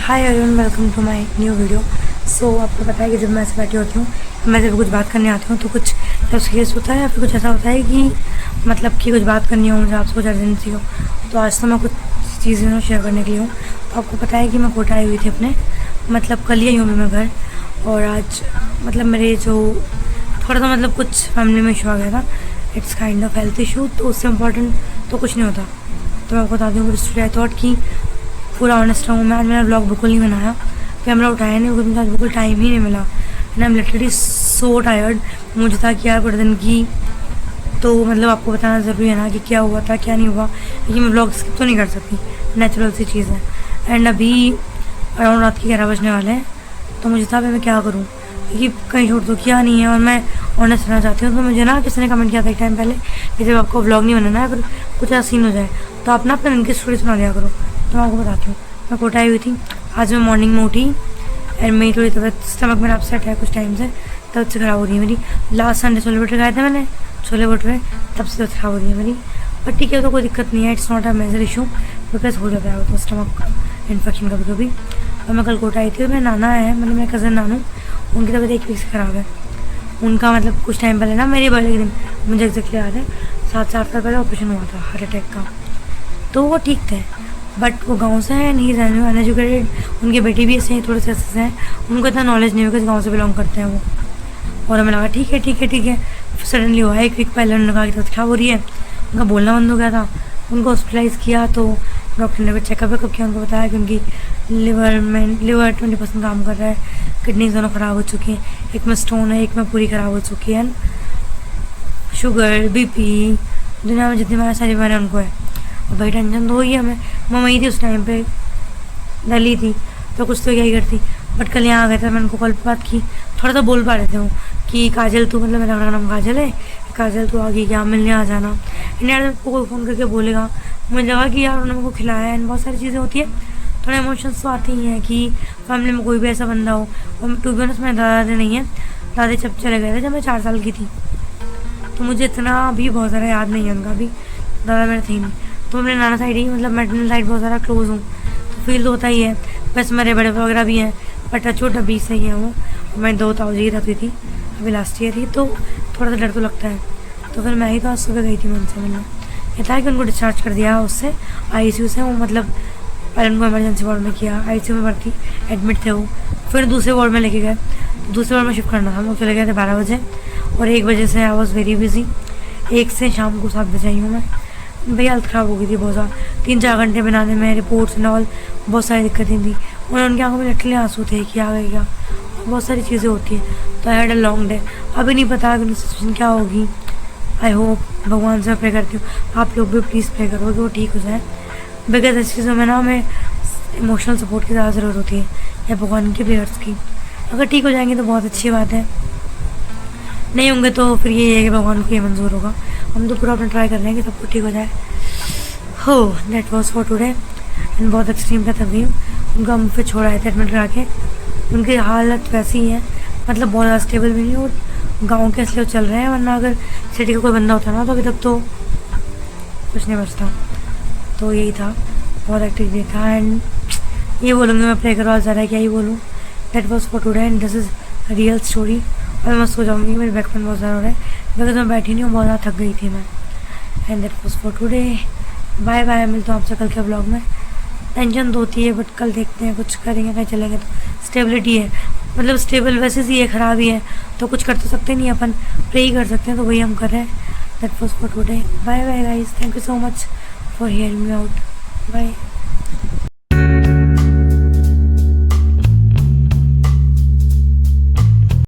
Hi everyone, welcome to my new video. So आपको पता है कि जब मैं ऐसे बैठी होती हूँ, मैं जब कुछ बात करने आती हूँ तो कुछ जब सीरियस होता है या फिर कुछ ऐसा होता है कि मतलब कि कुछ बात करनी हो मुझे, आपसे कुछ अर्जेंसी हो। तो आज तो मैं कुछ चीज़ें शेयर करने के लिए हूँ। तो आपको पता है कि मैं कोटा आई हुई थी अपने, मतलब कल ही आई हूँ मैं घर। और आज मतलब मेरे जो थोड़ा सा मतलब कुछ फैमिली में इशू आ गया था। It's kind of health issue, तो उससे इम्पोर्टेंट तो कुछ नहीं होता। तो मैं आपको बता दूँ कुछ आई थॉट कि पूरा ऑनेस्ट रहूँ। मैं आज मेरा ब्लॉग बिल्कुल नहीं बनाया, कैमरा उठाया नहीं, क्योंकि मुझे आज बिल्कुल टाइम ही नहीं मिला and I am literally so tired. मुझे था कि यार पूरे दिन की तो मतलब आपको बताना ज़रूरी है ना कि क्या हुआ था क्या नहीं हुआ, लेकिन मैं ब्लॉग स्किप तो नहीं कर सकती, नेचुरल सी चीज़ है। एंड अभी अराउंड रात के 11 बजने वाले हैं, तो मुझे था मैं क्या करूँ, क्योंकि कहीं छोड़ तो किया नहीं है और मैं ऑनेस्ट रहना चाहती हूँ। तो मुझे ना किसी ने कमेंट किया था एक टाइम पहले कि जब आपको व्लॉग नहीं बनाना है, फिर कुछ ऐसा सीन हो जाए तो आप ना अपने दिन की स्टोरी सुना दिया करो। तो मैं आपको बताती हूँ, मैं कोटा आई हुई थी। आज मैं मॉर्निंग में उठी एंड मेरी थोड़ी तबीयत, स्टमक मेरा अपसेट है कुछ टाइम से, तबीयत से ख़राब हो रही है मेरी। लास्ट संडे छोले भटूरे खाए थे मैंने, छोले भटूरे, तब से तबीयत ख़राब हो रही है मेरी। पर ठीक है, तो कोई दिक्कत नहीं है, it's not a major issue, because हो जाता है तो स्टमक इन्फेक्शन कभी कभी। और मैं कल कोटा आई थी और मेरा नाना है, मतलब मेरे कज़न नानू, उनकी तबीयत एक वीक से ख़राब है। उनका मतलब कुछ टाइम पहले ना मेरे बर्थडे के दिन, मुझे एग्जैक्टली याद है, 7 साल पहले ऑपरेशन हुआ था हार्ट अटैक का। तो वो ठीक थे, बट वो गांव से हैं, नहीं रहने अनएजुकेटेड। उनके बेटे भी ऐसे हैं, थोड़े से ऐसे हैं, उनको इतना नॉलेज नहीं होगा, गाँव से बिलोंग करते हैं वो। और हमें लगा ठीक है ठीक है ठीक है। सडनली हुआ 1 वीक पहले, उन्होंने कहा कि तबीयत खराब हो रही है, उनका बोलना बंद हो गया था। उनको हॉस्पिटलाइज़ किया तो डॉक्टर ने चेकअप वेकअप किया, उनको बताया कि उनकी लिवर 20% काम कर रहा है, किडनी दोनों ख़राब हो चुकी हैं, एक में स्टोन है, एक में पूरी ख़राब हो चुकी है, शुगर बीपी, दुनिया में जितनी हमारे सारी बीमारी उनको है। और भाई टेंशन तो हुई है हमें। मैं वहीं थी उस टाइम पे, दिल्ली थी, तो कुछ तो क्या ही करती। बट कल यहाँ आ गए थे, मैंने उनको कल बात की, थोड़ा सा बोल पा रहे थे वो कि काजल तू, मतलब मेरा नाम काजल है, काजल तू आ गई क्या, मिलने आ जाना। यार को फ़ोन करके बोलेगा, मुझे लगा कि यार उन्होंने मेरे को खिलाया है, बहुत सारी चीज़ें होती है, थोड़ा इमोशंस तो आते ही हैं कि फैमिली में कोई भी ऐसा बंदा हो। और टू बी ऑनेस्ट मेरे दादा नहीं है, दादा जब चले गए थे जब मैं 4 साल की थी, तो मुझे इतना भी बहुत ज़्यादा याद नहीं है उनका भी, दादा मेरे थे ही नहीं। तो मेरे नाना साइड ही, मतलब मैटरनल साइड बहुत ज़्यादा क्लोज हूँ, तो फील तो होता ही है। बस मेरे बड़े वगैरह भी हैं, बट टचवुड अभी सही है वो। मैं 2 ताऊ जी रहती थी, अभी लास्ट ईयर ही, तो थोड़ा सा डर तो लगता है। तो फिर मैं ही तो आज सुबह गई थी मैं उनसे मिलने। ये था कि उनको डिस्चार्ज कर दिया उससे, ICU से, वो मतलब पहले उनको इमरजेंसी वार्ड में किया, ICU में भर्ती एडमिट थे वो, फिर दूसरे वार्ड में लेके गए। दूसरे वार्ड में शिफ्ट करना था, वो चले गए थे 12 बजे, और 1 बजे से आई वॉज वेरी बिजी। 1 से शाम को 7 बजे आई हूँ मैं। भैया हेल्थ ख़राब हो गई थी बहुत ज़्यादा, 3-4 घंटे बनाने में, रिपोर्ट्स एंड ऑल, बहुत सारी दिक्कतें थी। और उनकी आंखों में लिटरली आंसू थे कि आ गई क्या, बहुत सारी चीज़ें होती हैं। तो I had a long day, अभी नहीं पता कि सिचुएशन क्या होगी। आई होप, भगवान से प्रे करती हूँ, आप लोग भी प्लीज़ प्रे करो कि वो ठीक हो जाए, बिकॉज इस चीज़ों में ना हमें इमोशनल सपोर्ट की ज़्यादा ज़रूरत होती है, या भगवान की प्रेयर्स की। अगर ठीक हो जाएंगे तो बहुत अच्छी बात है, नहीं होंगे तो फिर ये है कि भगवान को ये मंजूर होगा। हम तो पूरा अपना ट्राई कर रहे हैं कि सब कुछ ठीक हो जाए। हो, that was for today and बहुत एक्सट्रीम पे थक गई हूँ। उनको हम फिर छोड़ आए थे एडमिट करा के, उनकी हालत वैसी ही है, मतलब बहुत ज़्यादा स्टेबल भी नहीं, और गाँव के इसलिए चल रहे हैं, वरना अगर सिटी का कोई बंदा होता ना तो अभी तक तो कुछ नहीं बचता। तो यही था, बहुत एक्टिव डे था। एंड ये बोलूँगी मैं, प्रे करो ज़्यादा, क्या ही बोलूँ। That was for today and this is real story. और मैं सो जाऊँगी, मेरे बैक पेन बहुत ज़्यादा हो रहा है, बिकॉज मैं बैठी नहीं हूँ, बहुत ज़्यादा थक गई थी मैं। And that was for today, bye bye, मिलता हूँ आपसे कल के ब्लॉग में। टेंशन तो होती है, बट कल देखते हैं, कुछ करेंगे, कहीं चलेंगे तो स्टेबिलिटी है, मतलब स्टेबल वैसे ही है, ख़राब ही है, तो कुछ कर तो सकते नहीं, अपन प्रे ही कर सकते हैं, तो वही हम कर रहे हैं। That was for today, bye bye guys, thank you so much for hearing me out, bye.